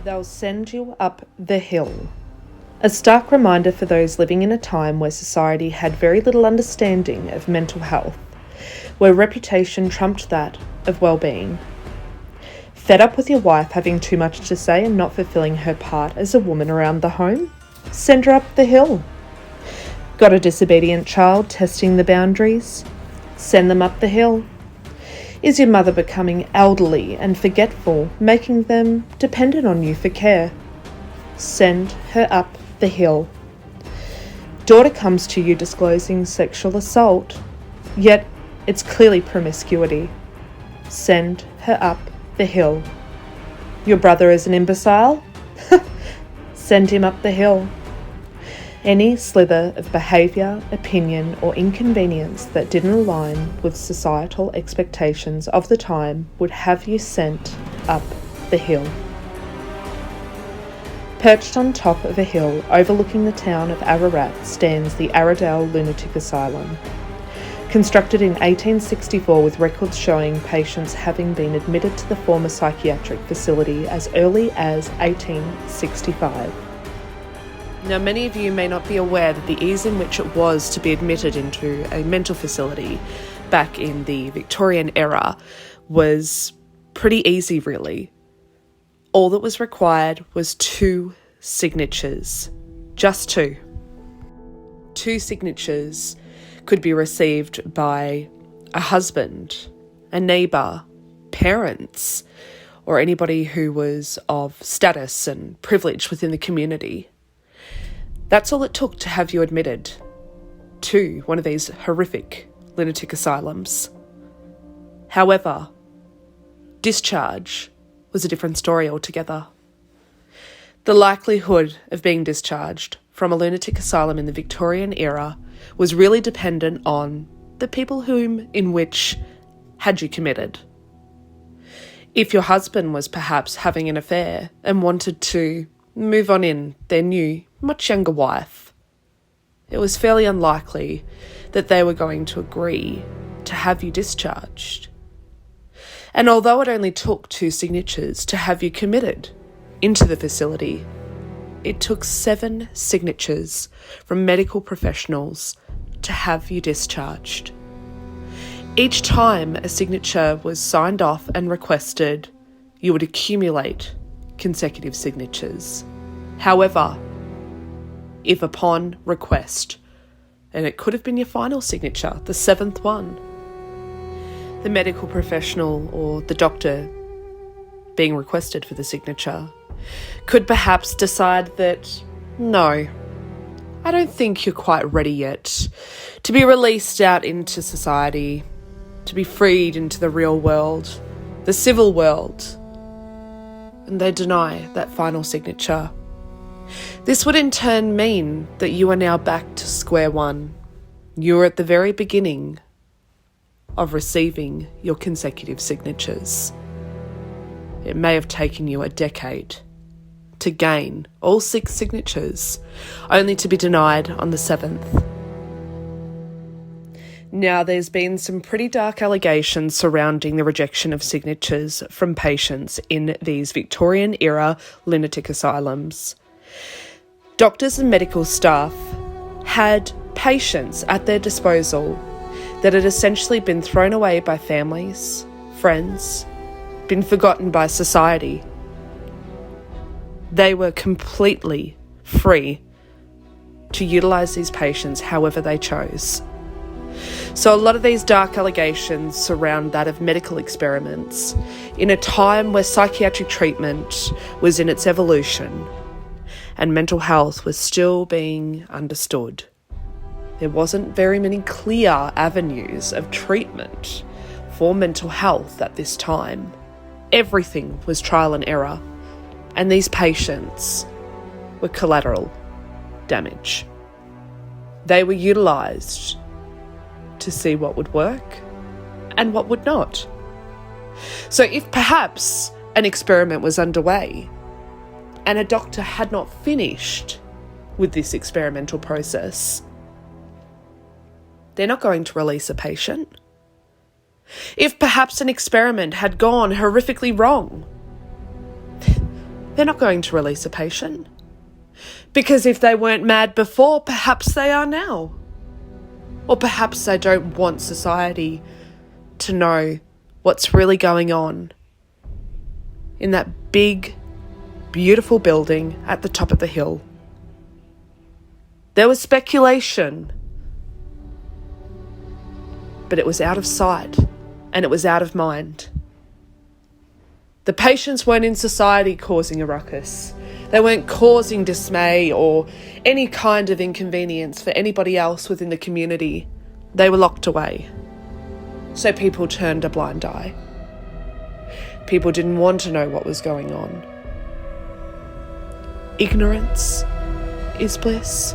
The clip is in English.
They'll send you up the hill. A stark reminder for those living in a time where society had very little understanding of mental health, where reputation trumped that of well-being. Fed up with your wife having too much to say and not fulfilling her part as a woman around the home? Send her up the hill. Got a disobedient child testing the boundaries? Send them up the hill. Is your mother becoming elderly and forgetful, making them dependent on you for care? Send her up the hill. Daughter comes to you disclosing sexual assault, yet it's clearly promiscuity. Send her up the hill. Your brother is an imbecile? Send him up the hill. Any slither of behaviour, opinion or inconvenience that didn't align with societal expectations of the time would have you sent up the hill. Perched on top of a hill overlooking the town of Ararat stands the Aradale Lunatic Asylum. Constructed in 1864 with records showing patients having been admitted to the former psychiatric facility as early as 1865. Now, many of you may not be aware that the ease in which it was to be admitted into a mental facility back in the Victorian era was pretty easy, really. All that was required was 2 signatures. Just 2. 2 signatures could be received by a husband, a neighbour, parents, or anybody who was of status and privilege within the community. That's all it took to have you admitted to one of these horrific lunatic asylums. However, discharge was a different story altogether. The likelihood of being discharged from a lunatic asylum in the Victorian era was really dependent on the people in which had you committed. If your husband was perhaps having an affair and wanted to move on in their new, much younger wife, it was fairly unlikely that they were going to agree to have you discharged. And although it only took 2 signatures to have you committed into the facility, it took 7 signatures from medical professionals to have you discharged. Each time a signature was signed off and requested, you would accumulate consecutive signatures. However, if upon request, and it could have been your final signature, the 7th one, the medical professional or the doctor being requested for the signature could perhaps decide that, no, I don't think you're quite ready yet to be released out into society, to be freed into the real world, the civil world, and they deny that final signature. This would in turn mean that you are now back to square one. You are at the very beginning of receiving your consecutive signatures. It may have taken you a decade to gain all 6 signatures, only to be denied on the 7th. Now, there's been some pretty dark allegations surrounding the rejection of signatures from patients in these Victorian-era lunatic asylums. Doctors and medical staff had patients at their disposal that had essentially been thrown away by families, friends, been forgotten by society. They were completely free to utilise these patients however they chose. So a lot of these dark allegations surround that of medical experiments in a time where psychiatric treatment was in its evolution and mental health was still being understood. There wasn't very many clear avenues of treatment for mental health at this time. Everything was trial and error, and these patients were collateral damage. They were utilised to see what would work and what would not. So if perhaps an experiment was underway and a doctor had not finished with this experimental process, they're not going to release a patient. If perhaps an experiment had gone horrifically wrong, they're they're not going to release a patient. Because if they weren't mad before, perhaps they are now. Or perhaps they don't want society to know what's really going on in that big, beautiful building at the top of the hill. There was speculation, but it was out of sight and it was out of mind. The patients weren't in society causing a ruckus. They weren't causing dismay or any kind of inconvenience for anybody else within the community. They were locked away. So people turned a blind eye. People didn't want to know what was going on. Ignorance is bliss.